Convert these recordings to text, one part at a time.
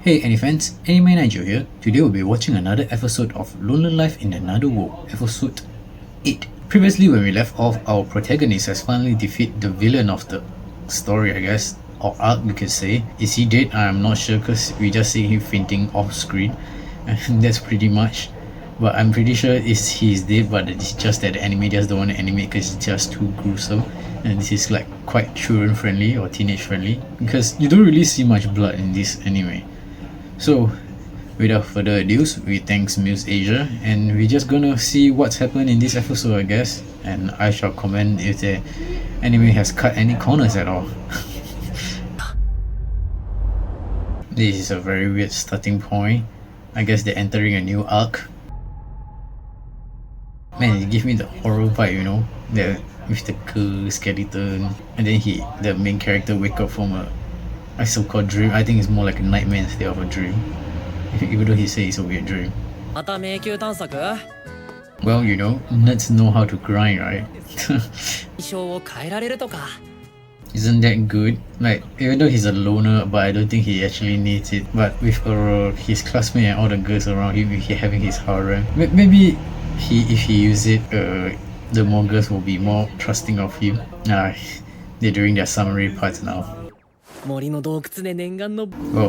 Hey Anime fans, Anime Nigel here. Today we'll be watching another episode of Lonely Life in Another World, episode 8. Previously when we left off, our protagonist has finally defeated the villain of the story, I guess, or arc you could say. Is he dead? I'm not sure because we just see him fainting off screen and that's pretty much. But I'm pretty sure he's dead, but it's just that the anime just don't want to animate because it's just too gruesome. And this is like quite children friendly or teenage friendly because you don't really see much blood in this anime. So without further ado, we thanks Muse Asia and we're just gonna see what's happened in this episode, I guess, and I shall comment if the anime has cut any corners at all. This is a very weird starting point. I guess they're entering a new arc. Man, it gives me the horror vibe, you know, with the girl skeleton, and then the main character wake up from a so-called dream. I think it's more like a nightmare instead of a dream, even though he says it's a weird dream. Well, you know, nuts know how to grind, right? Isn't that good? Like, even though he's a loner, but I don't think he actually needs it. But with his classmate and all the girls around him, he having his harem, maybe if he use it, the more girls will be more trusting of him. They're doing their summary parts now. Well,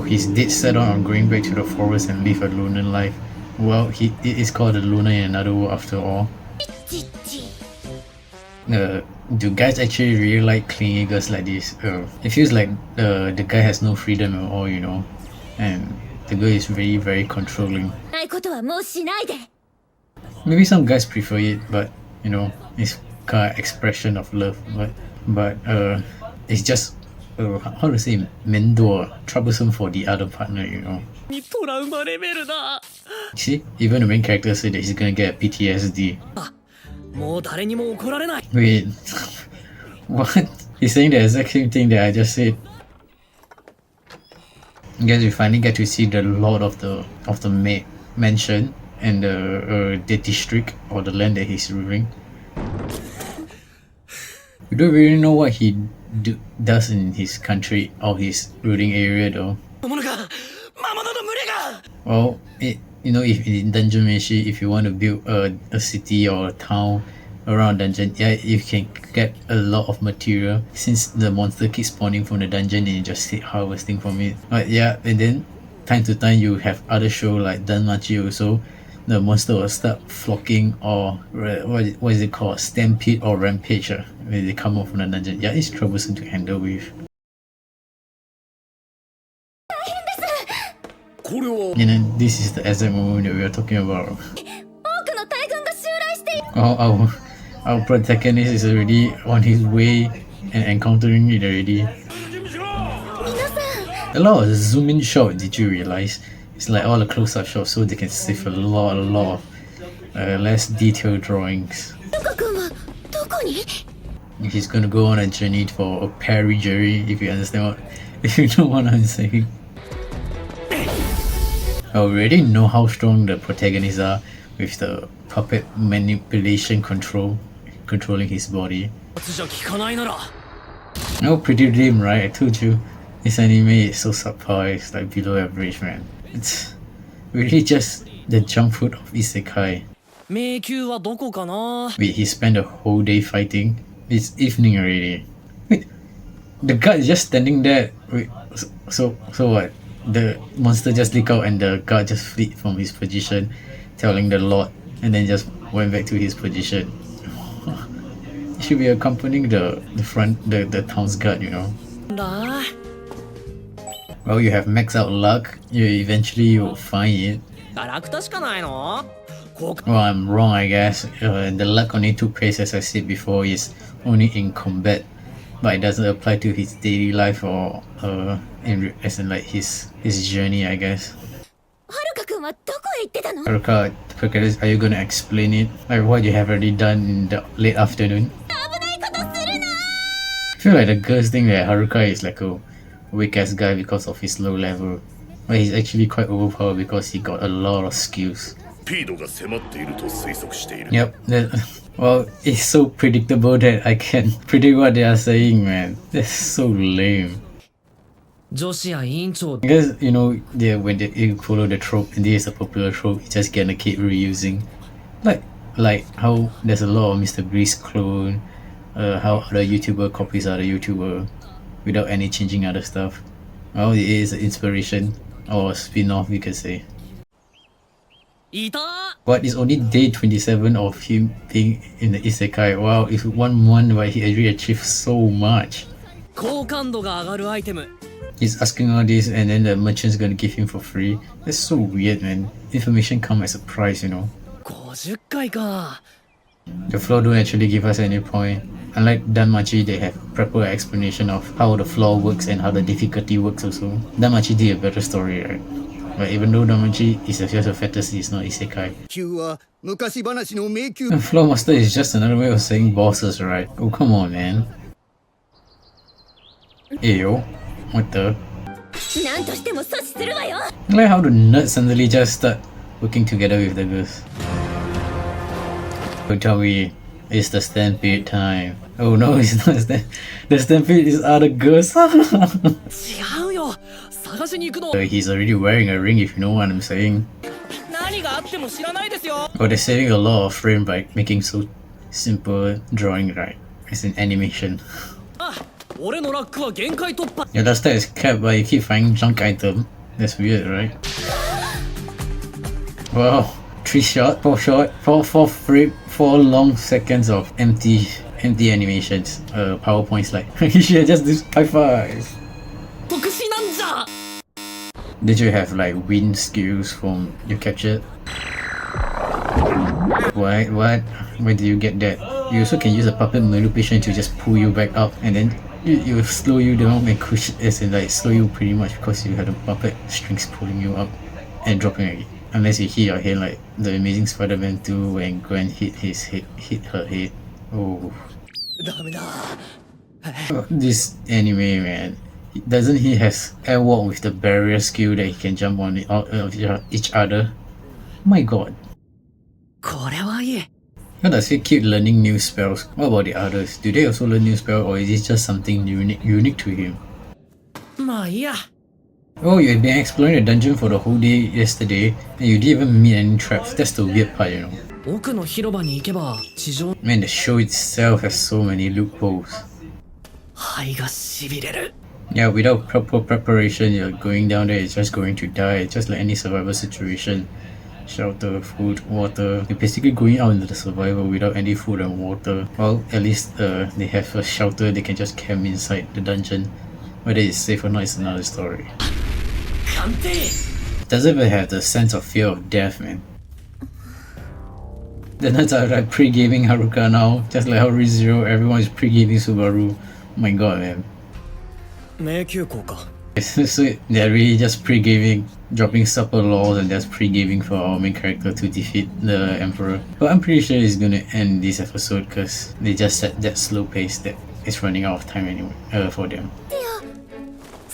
he's dead set on going back to the forest and live a loner life. Well, it is called a loner in another world after all. Do guys actually really like clingy girls like this? It feels like the guy has no freedom at all, you know, and the girl is very, very controlling. Maybe some guys prefer it, but you know, it's kind of expression of love. But it's just how to say, troublesome for the other partner, you know. See, even the main character said that he's gonna get a PTSD. Wait, what? He's saying the exact same thing that I just said. I guess we finally get to see the lord of the mansion and the district or the land that he's ruling. We don't really know what he does in his country or his ruling area though. Well, you know, if in Dungeon Meshi, if you want to build a city or a town around dungeon, yeah, you can get a lot of material since the monster keeps spawning from the dungeon and you just keep harvesting from it. But yeah, and then time to time you have other show like Danmachi also. The monster will start flocking, or what is it called, stampede or rampage when they come out from the dungeon. Yeah, it's troublesome to handle with. And then this is the exact moment that we are talking about. Oh, our protagonist is already on his way and encountering it already. A lot of zoom in shot, did you realize? It's like all the close-up shots so they can save a lot of less detailed drawings. He's gonna go on a journey for a parry journey, if you know what I'm saying. I already know how strong the protagonists are with the puppet manipulation controlling his body. Oh, pretty lame, right? I told you, this anime is so subpar, it's like below average, man. It's really just the junk food of isekai. Wait, he spent the whole day fighting? It's evening already. Wait, the guard is just standing there. Wait, so what? The monster just leaked out and the guard just fled from his position, telling the lord, and then just went back to his position. He should be accompanying the town's guard, you know. Well, you have maxed out luck, eventually you'll find it. Well, I'm wrong, I guess. The luck only took place, as I said before, is only in combat, but it doesn't apply to his daily life or as in like his journey, I guess. Haruka, are you gonna explain it? Like what you have already done in the late afternoon? I feel like the girls think that Haruka is like a weak ass guy because of his low level, but he's actually quite overpowered because he got a lot of skills. Yep, well, it's so predictable that I can predict what they are saying, man. That's so lame. Because you know when you follow the trope, and this is a popular trope, you just gonna keep reusing, like how there's a lot of Mr. Grease clone, how other YouTuber copies other YouTuber without any changing other stuff. Well, it is an inspiration or a spin-off, you could say. But it's only day 27 of him being in the isekai. Wow, it's 1 month but he already achieved so much. He's asking all this and then the merchant's gonna give him for free. That's so weird, man. Information come as a price, you know. The floor don't actually give us any point. Unlike Danmachi, they have proper explanation of how the floor works and how the difficulty works also. Danmachi did a better story, right? But even though Danmachi is just a fantasy, it's not isekai. And Floor Master is just another way of saying bosses, right? Oh, come on, man. Ayo, what the? I like how the nerds suddenly just start working together with the girls. Don't tell me it's the stampede time. Oh no, it's not the stampede is other girls. He's already wearing a ring, if you know what I'm saying. Oh, they're saving a lot of frame by making so simple drawing, right? It's an animation. Your last stat is capped, but you keep finding junk item. That's weird, right? Wow, 4 long seconds of empty animations. PowerPoint slide. You should just do high five. Did you have like wind skills from you captured? What? Where do you get that? You also can use a puppet manipulation to just pull you back up, and then it will slow you down and push, as in like slow you pretty much because you have the puppet strings pulling you up and dropping again. Unless you hit your head like the Amazing Spider-Man 2 when Gwen hit her head. Oh. This anime, man. Doesn't he have airwalk with the barrier skill that he can jump on each other? Oh my god. How does he keep learning new spells? What about the others? Do they also learn new spells, or is it just something unique to him? Oh, you had been exploring the dungeon for the whole day yesterday and you didn't even meet any traps. That's the weird part, you know. Man, the show itself has so many loopholes. Yeah, without proper preparation, you're going down there, it's just going to die, just like any survival situation. Shelter, food, water. You're basically going out into the survival without any food and water. Well, at least they have a shelter, they can just camp inside the dungeon. Whether it's safe or not is another story. Doesn't even have the sense of fear of death, man. The nerds are like pre-gaming Haruka now, just like how ReZero, everyone is pre-gaming Subaru. Oh my god, man. So they're really just pre-gaming, dropping supper laws and just pre-gaming for our main character to defeat the Emperor. But I'm pretty sure it's gonna end this episode because they just set that slow pace that it's running out of time anyway for them.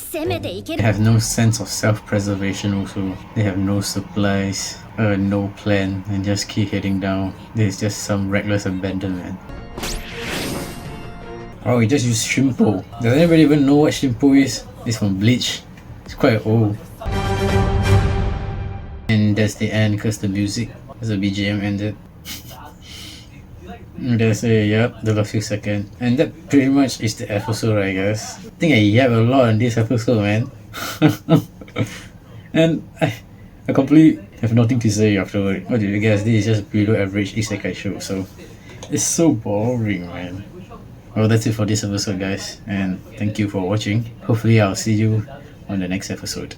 They have no sense of self-preservation also. They have no supplies, no plan, and just keep heading down. There's just some reckless abandonment. Oh, we just use Shimpo. Does anybody even know what Shimpo is? It's from Bleach. It's quite old. And that's the end because the music, as the BGM ended. There's the last few seconds. And that pretty much is the episode, I guess. I think I yap a lot in this episode, man. And I completely have nothing to say afterward. What do you guess? This is just below average isekai show, so it's so boring, man. Well, that's it for this episode, guys, and thank you for watching. Hopefully I'll see you on the next episode.